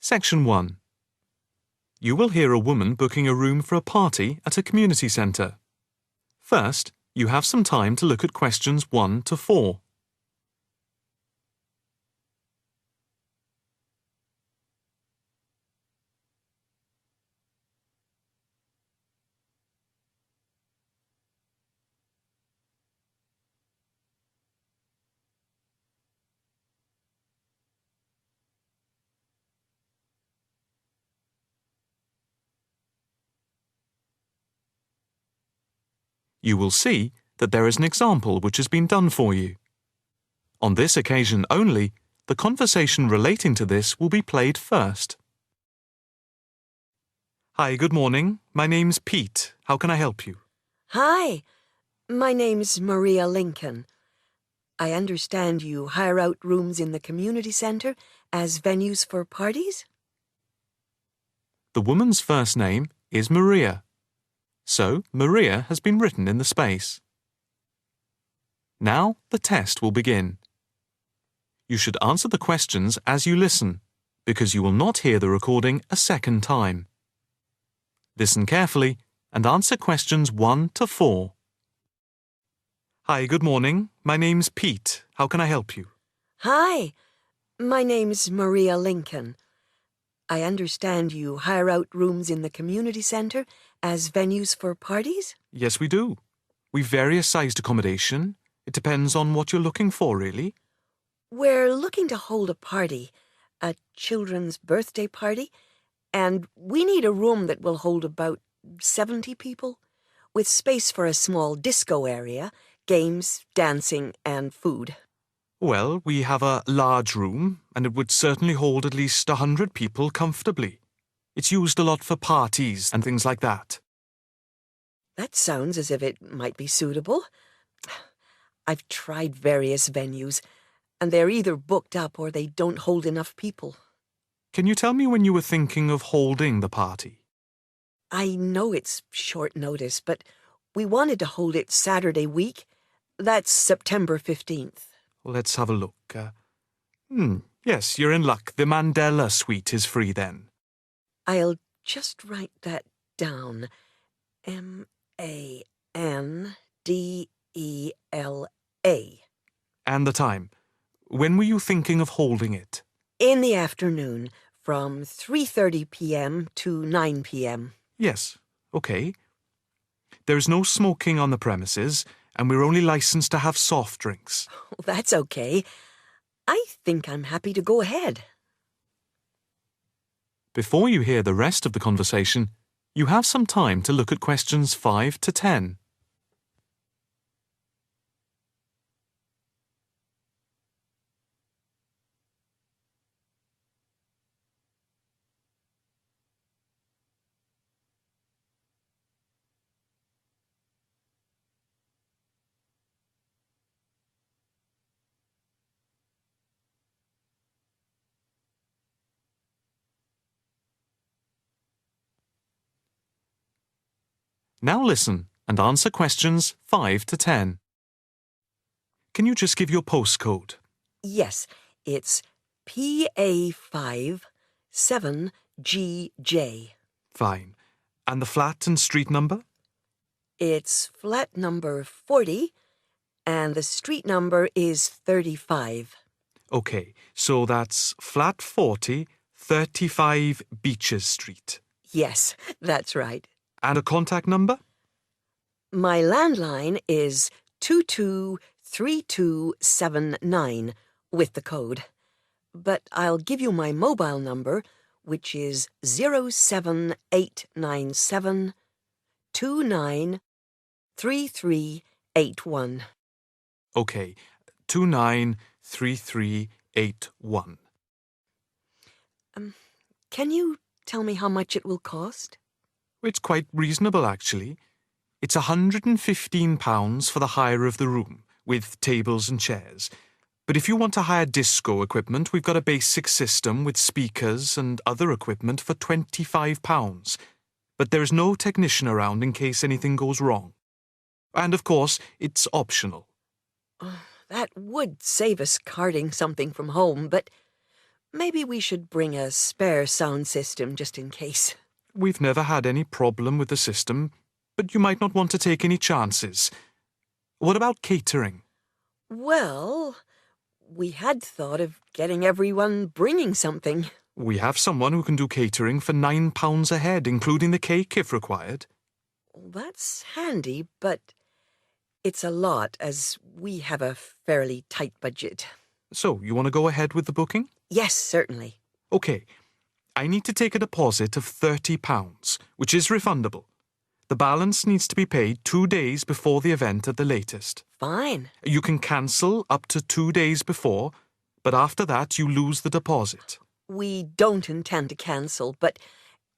Section 1. You will hear a woman booking a room for a party at a community centre. First, you have some time to look at questions 1 to 4. You will see that there is an example which has been done for you. On this occasion only, the conversation relating to this will be played first. Hi, good morning. My name's Pete. How can I help you? Hi, my name's Maria Lincoln. I understand you hire out rooms in the community centre as venues for parties? The woman's first name is Maria. So, Maria has been written in the space. Now, the test will begin. You should answer the questions as you listen, because you will not hear the recording a second time. Listen carefully and answer questions 1 to 4. Hi, good morning. My name's Pete. How can I help you? Hi, my name's Maria Lincoln. I understand you hire out rooms in the community centre as venues for parties? Yes, we do. We've various sized accommodation. It depends on what you're looking for, really. We're looking to hold a party, a children's birthday party, and we need a room that will hold about 70 people, with space for a small disco area, games, dancing, and food. Well, we have a large room, and it would certainly hold at least 100 people comfortably. It's used a lot for parties and things like that. That sounds as if it might be suitable. I've tried various venues, and they're either booked up or they don't hold enough people. Can you tell me when you were thinking of holding the party? I know it's short notice, but we wanted to hold it Saturday week. That's September 15th. Let's have a look. Yes, you're in luck. The Mandela suite is free then. I'll just write that down. M-A-N-D-E-L-A. And the time. When were you thinking of holding it? In the afternoon, from 3:30 p.m. to 9 p.m. Yes, okay. There's no smoking on the premises, and we're only licensed to have soft drinks. That's okay. I think I'm happy to go ahead. Before you hear the rest of the conversation, you have some time to look at questions 5 to 10. Now listen and answer questions 5 to 10. Can you just give your postcode? Yes, it's PA5 7GJ. Fine. And the flat and street number? It's flat number 40, and the street number is 35. Okay, so that's flat 40, 35 Beaches Street. Yes, that's right. And a contact number? My landline is 223279 with the code. But I'll give you my mobile number, which is 07897 293381. Okay, 293381. Can you tell me how much it will cost? It's quite reasonable, actually. It's £115 for the hire of the room, with tables and chairs. But if you want to hire disco equipment, we've got a basic system with speakers and other equipment for £25. But there is no technician around in case anything goes wrong. And of course, it's optional. That would save us carting something from home, but Maybe we should bring a spare sound system just in case. We've never had any problem with the system, but you might not want to take any chances. What about catering? Well, we had thought of getting everyone bringing something. We have someone who can do catering for £9 a head, including the cake if required. That's handy, but it's a lot as we have a fairly tight budget. So, you want to go ahead with the booking? Yes, certainly. OK. I need to take a deposit of £30, which is refundable. The balance needs to be paid 2 days before the event at the latest. Fine. You can cancel up to 2 days before, but after that you lose the deposit. We don't intend to cancel, but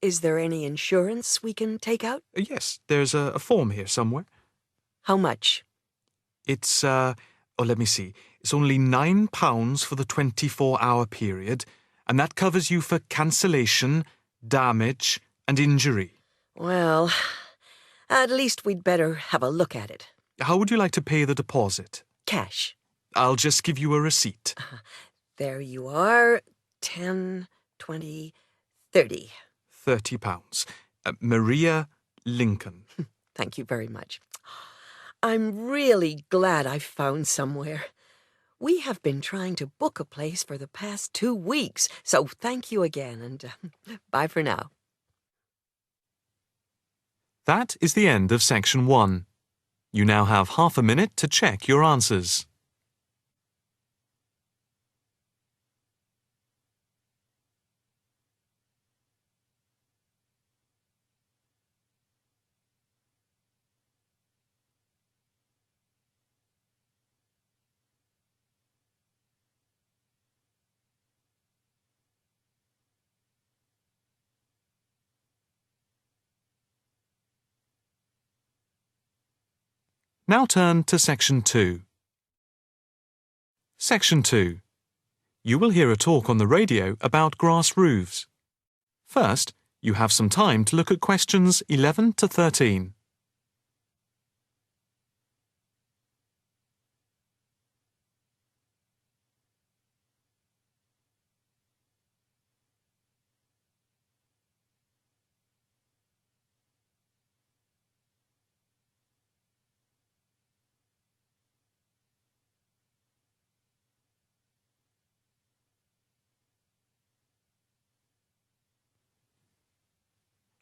is there any insurance we can take out? Yes, there's a form here somewhere. How much? It's, let me see. It's only £9 for the 24-hour period, and that covers you for cancellation, damage, and injury. Well, at least we'd better have a look at it. How would you like to pay the deposit? Cash. I'll just give you a receipt. There you are. 10, 20, 30. £30. Maria Lincoln. Thank you very much. I'm really glad I found somewhere. We have been trying to book a place for the past 2 weeks, so thank you again, and bye for now. That is the end of section 1. You now have half a minute to check your answers. Now turn to section 2. Section 2. You will hear a talk on the radio about grass roofs. First, you have some time to look at questions 11 to 13.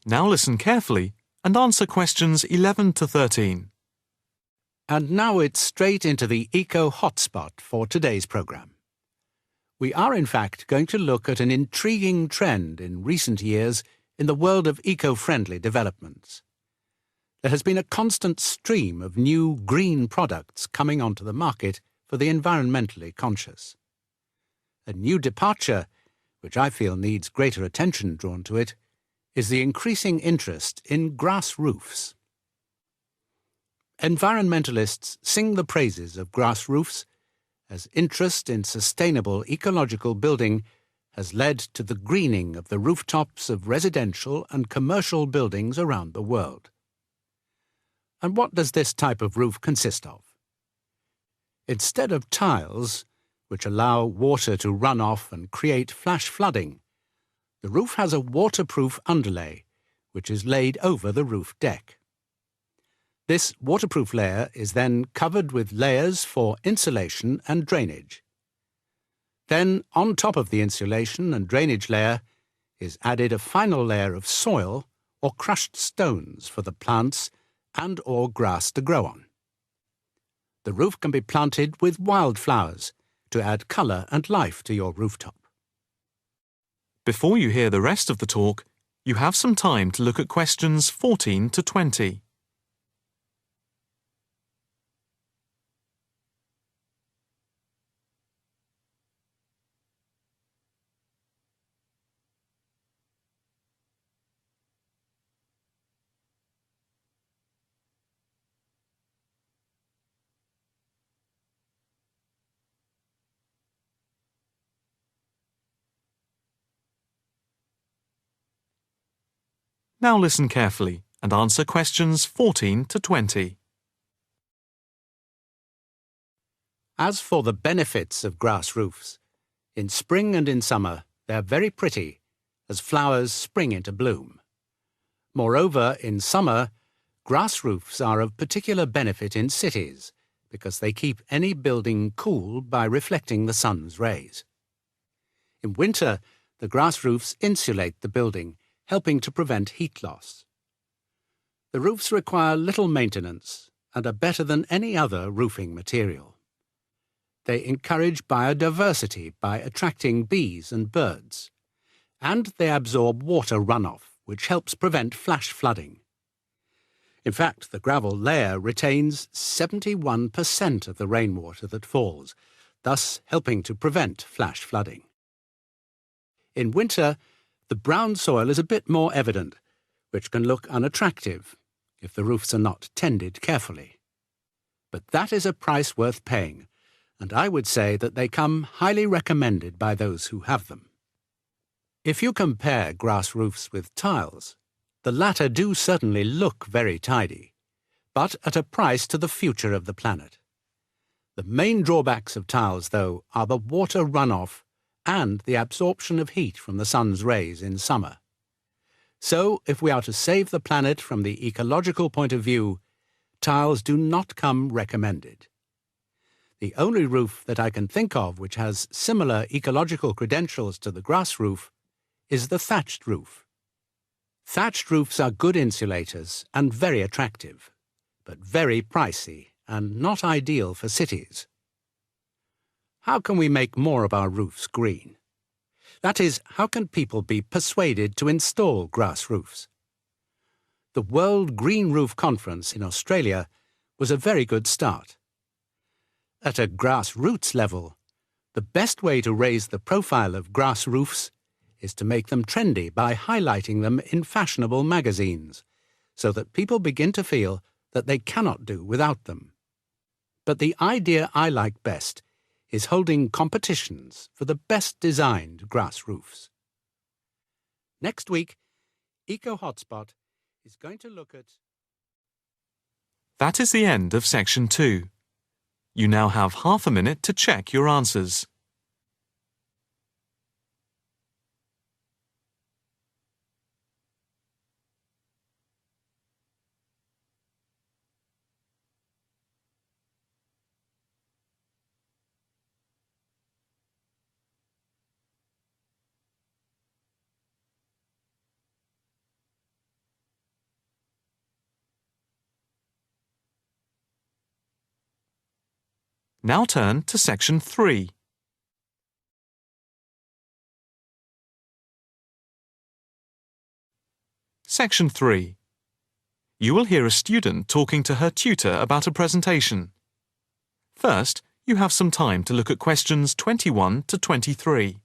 Now listen carefully and answer questions 11 to 13. And now it's straight into the Eco Hotspot for today's programme. We are in fact going to look at an intriguing trend in recent years in the world of eco-friendly developments. There has been a constant stream of new green products coming onto the market for the environmentally conscious. A new departure, which I feel needs greater attention drawn to it, is the increasing interest in grass roofs. Environmentalists sing the praises of grass roofs as interest in sustainable ecological building has led to the greening of the rooftops of residential and commercial buildings around the world. And what does this type of roof consist of? Instead of tiles, which allow water to run off and create flash flooding, the roof has a waterproof underlay, which is laid over the roof deck. This waterproof layer is then covered with layers for insulation and drainage. Then, on top of the insulation and drainage layer, is added a final layer of soil or crushed stones for the plants and/or grass to grow on. The roof can be planted with wildflowers to add colour and life to your rooftop. Before you hear the rest of the talk, you have some time to look at questions 14 to 20. Now listen carefully and answer questions 14 to 20. As for the benefits of grass roofs, In spring and in summer, they're very pretty, as flowers spring into bloom. Moreover, in summer, grass roofs are of particular benefit in cities because they keep any building cool by reflecting the sun's rays. In winter, the grass roofs insulate the building, helping to prevent heat loss. The roofs require little maintenance and are better than any other roofing material. They encourage biodiversity by attracting bees and birds, and they absorb water runoff, which helps prevent flash flooding. In fact, the gravel layer retains 71% of the rainwater that falls, thus helping to prevent flash flooding. In winter, the brown soil is a bit more evident, which can look unattractive if the roofs are not tended carefully. But that is a price worth paying, and I would say that they come highly recommended by those who have them. If you compare grass roofs with tiles, the latter do certainly look very tidy, but at a price to the future of the planet. The main drawbacks of tiles, though, are the water runoff and the absorption of heat from the sun's rays in summer. So, if we are to save the planet from the ecological point of view, tiles do not come recommended. The only roof that I can think of which has similar ecological credentials to the grass roof is the thatched roof. Thatched roofs are good insulators and very attractive, but very pricey and not ideal for cities. How can we make more of our roofs green? That is, how can people be persuaded to install grass roofs? The World Green Roof Conference in Australia was a very good start. At a grassroots level, the best way to raise the profile of grass roofs is to make them trendy by highlighting them in fashionable magazines, so that people begin to feel that they cannot do without them. But the idea I like best is holding competitions for the best designed grass roofs. Next week, Eco Hotspot is going to look at... That is the end of section 2. You now have half a minute to check your answers. Now turn to section 3. Section 3. You will hear a student talking to her tutor about a presentation. First, you have some time to look at questions 21 to 23.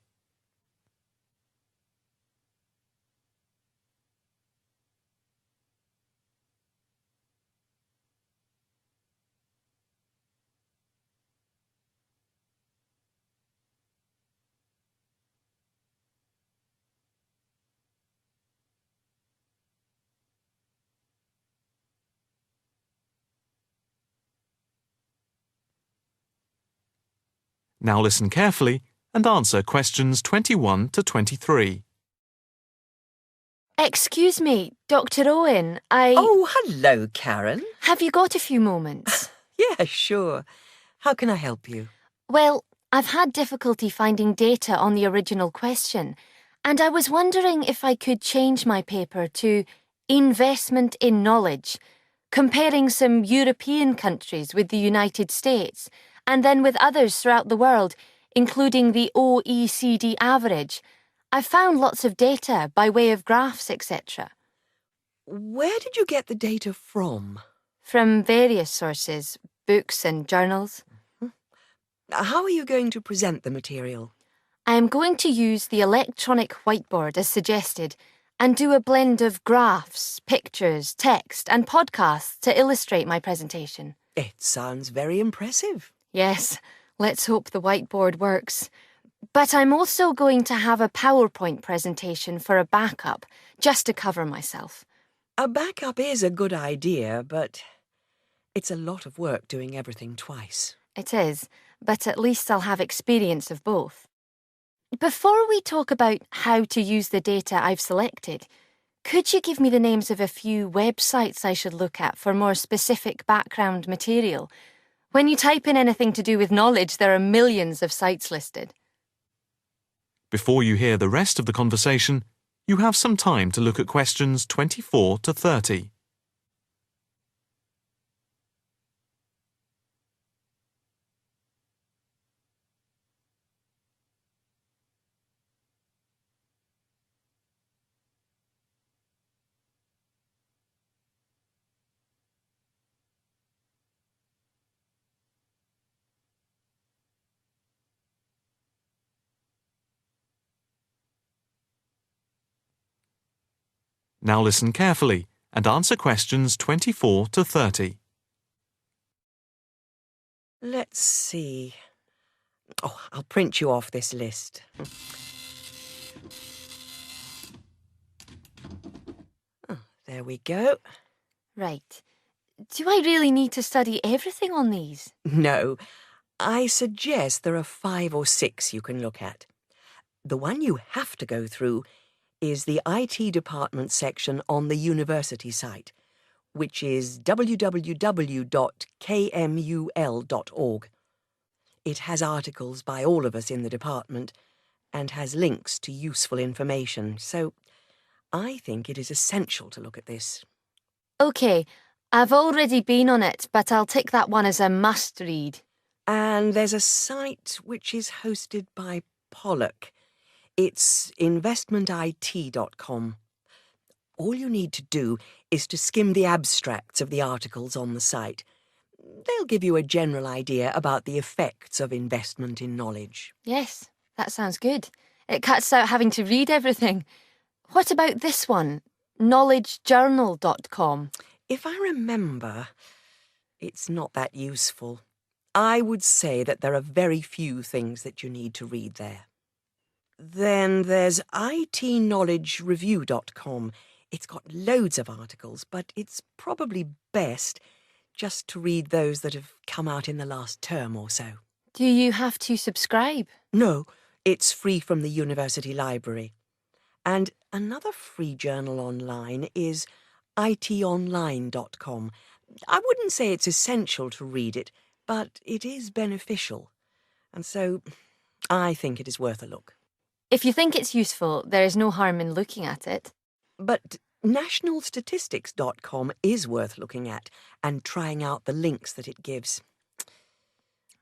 Now listen carefully and answer questions 21 to 23. Excuse me, Dr. Owen, Oh, hello, Karen. Have you got a few moments? Yeah, sure. How can I help you? Well, I've had difficulty finding data on the original question, and I was wondering if I could change my paper to Investment in Knowledge, comparing some European countries with the United States, and then with others throughout the world, including the OECD average. I found lots of data by way of graphs, etc. Where did you get the data from? From various sources, books and journals. How are you going to present the material? I am going to use the electronic whiteboard as suggested and do a blend of graphs, pictures, text and podcasts to illustrate my presentation. It sounds very impressive. Yes, let's hope the whiteboard works. But I'm also going to have a PowerPoint presentation for a backup, just to cover myself. A backup is a good idea, but it's a lot of work doing everything twice. It is, but at least I'll have experience of both. Before we talk about how to use the data I've selected, could you give me the names of a few websites I should look at for more specific background material? When you type in anything to do with knowledge, there are millions of sites listed. Before you hear the rest of the conversation, you have some time to look at questions 24 to 30. Now listen carefully and answer questions 24 to 30. Let's see. Oh, I'll print you off this list. Oh, there we go. Right. Do I really need to study everything on these? No, I suggest there are 5 or 6 you can look at. The one you have to go through is the IT department section on the university site, which is www.kmul.org. It has articles by all of us in the department and has links to useful information, so I think it is essential to look at this. OK, I've already been on it, but I'll tick that one as a must-read. And there's a site which is hosted by Pollock. It's investmentit.com. All you need to do is to skim the abstracts of the articles on the site. They'll give you a general idea about the effects of investment in knowledge. Yes, that sounds good. It cuts out having to read everything. What about this one? knowledgejournal.com. If I remember, it's not that useful. I would say that there are very few things that you need to read there. Then there's itknowledgereview.com. It's got loads of articles, but it's probably best just to read those that have come out in the last term or so. Do you have to subscribe? No, it's free from the university library. And another free journal online is itonline.com. I wouldn't say it's essential to read it, but it is beneficial. And so I think it is worth a look. If you think it's useful, there is no harm in looking at it. But nationalstatistics.com is worth looking at and trying out the links that it gives.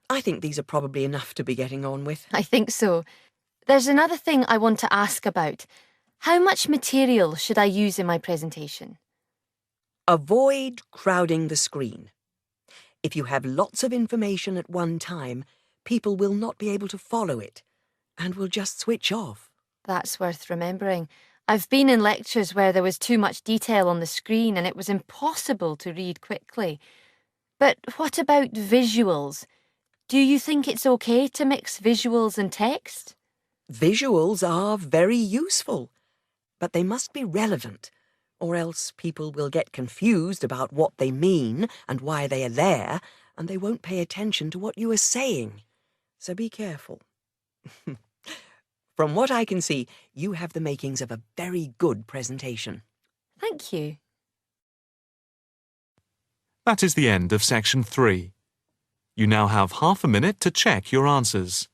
I think these are probably enough to be getting on with. I think so. There's another thing I want to ask about. How much material should I use in my presentation? Avoid crowding the screen. If you have lots of information at one time, people will not be able to follow it and will just switch off. That's worth remembering. I've been in lectures where there was too much detail on the screen and it was impossible to read quickly. But what about visuals? Do you think it's okay to mix visuals and text? Visuals are very useful, but they must be relevant, or else people will get confused about what they mean and why they are there, and they won't pay attention to what you are saying. So be careful. From what I can see, you have the makings of a very good presentation. Thank you. That is the end of section 3. You now have half a minute to check your answers.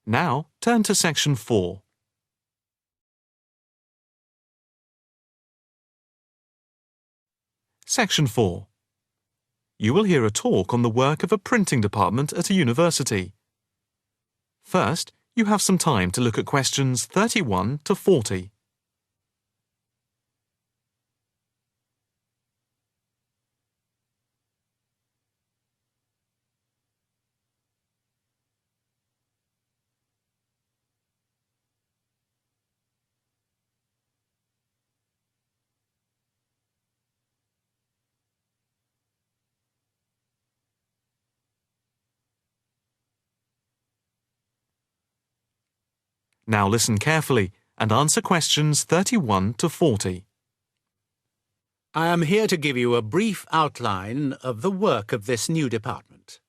Now, turn to section 4. Section 4. You will hear a talk on the work of a printing department at a university. First, you have some time to look at questions 31 to 40. Now listen carefully and answer questions 31 to 40. I am here to give you a brief outline of the work of this new department.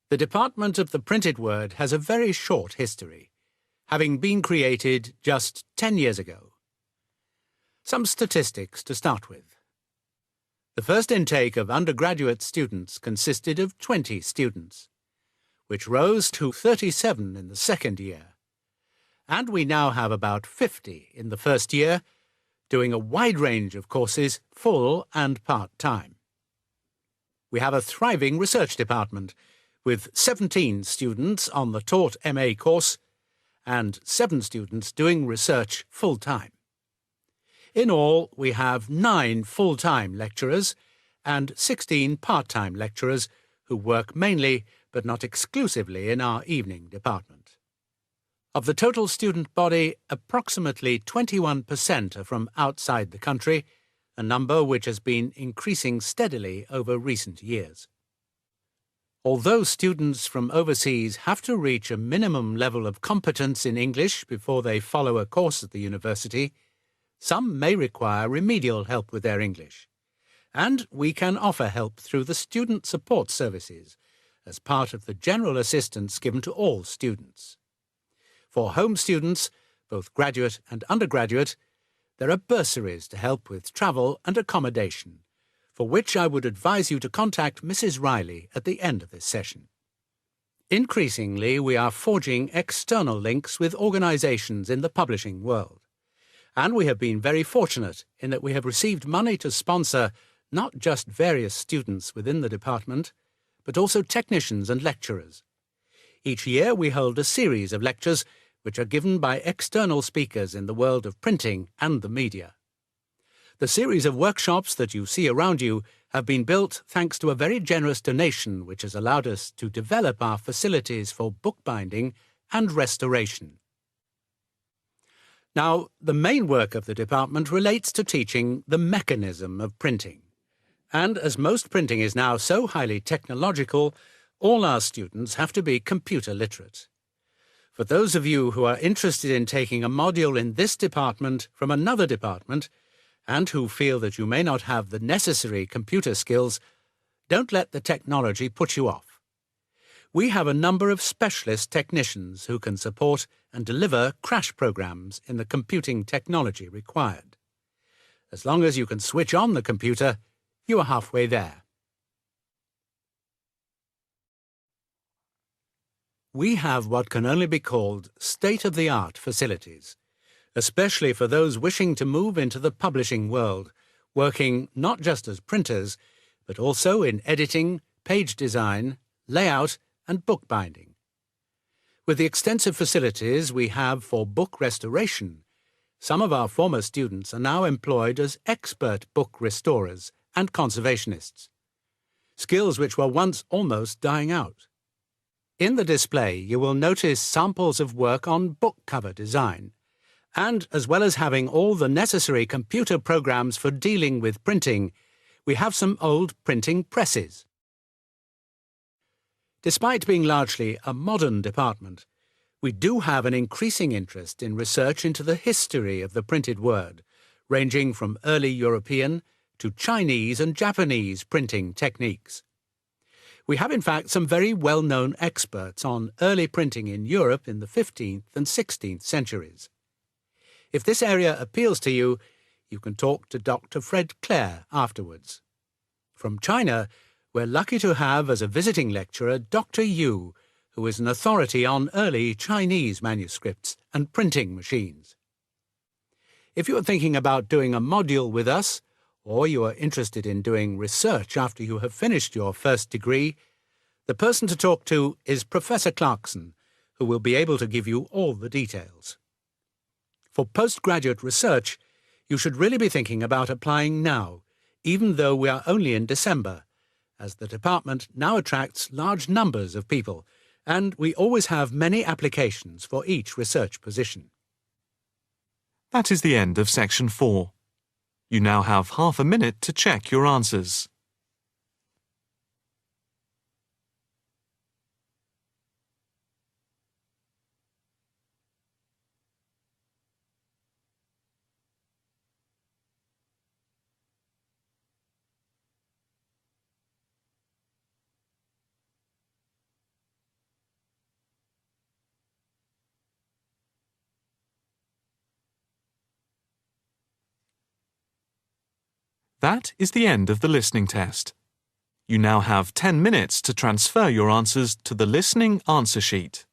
The Department of the Printed Word has a very short history, having been created just 10 years ago. Some statistics to start with. The first intake of undergraduate students consisted of 20 students, which rose to 37 in the second year. And we now have about 50 in the first year, doing a wide range of courses, full and part-time. We have a thriving research department, with 17 students on the taught MA course and 7 students doing research full-time. In all, we have 9 full-time lecturers and 16 part-time lecturers who work mainly, but not exclusively, in our evening department. Of the total student body, approximately 21% are from outside the country, a number which has been increasing steadily over recent years. Although students from overseas have to reach a minimum level of competence in English before they follow a course at the university, some may require remedial help with their English, and we can offer help through the Student Support Services as part of the general assistance given to all students. For home students, both graduate and undergraduate, there are bursaries to help with travel and accommodation, for which I would advise you to contact Mrs. Riley at the end of this session. Increasingly, we are forging external links with organisations in the publishing world, and we have been very fortunate in that we have received money to sponsor not just various students within the department, but also technicians and lecturers. Each year we hold a series of lectures which are given by external speakers in the world of printing and the media. The series of workshops that you see around you have been built thanks to a very generous donation which has allowed us to develop our facilities for bookbinding and restoration. Now, the main work of the department relates to teaching the mechanism of printing. And as most printing is now so highly technological, all our students have to be computer literate. For those of you who are interested in taking a module in this department from another department, and who feel that you may not have the necessary computer skills, don't let the technology put you off. We have a number of specialist technicians who can support and deliver crash programs in the computing technology required. As long as you can switch on the computer, you are halfway there. We have what can only be called state-of-the-art facilities, especially for those wishing to move into the publishing world, working not just as printers, but also in editing, page design, layout, and bookbinding. With the extensive facilities we have for book restoration, some of our former students are now employed as expert book restorers and conservationists, skills which were once almost dying out. In the display, you will notice samples of work on book cover design, and as well as having all the necessary computer programs for dealing with printing, we have some old printing presses. Despite being largely a modern department, we do have an increasing interest in research into the history of the printed word, ranging from early European to Chinese and Japanese printing techniques. We have in fact some very well-known experts on early printing in Europe in the 15th and 16th centuries. If this area appeals to you, you can talk to Dr. Fred Clare afterwards. From China, we're lucky to have as a visiting lecturer Dr. Yu, who is an authority on early Chinese manuscripts and printing machines. If you are thinking about doing a module with us, or you are interested in doing research after you have finished your first degree, the person to talk to is Professor Clarkson, who will be able to give you all the details. For postgraduate research, you should really be thinking about applying now, even though we are only in December, as the department now attracts large numbers of people, and we always have many applications for each research position. That is the end of section 4. You now have half a minute to check your answers. That is the end of the listening test. You now have 10 minutes to transfer your answers to the listening answer sheet.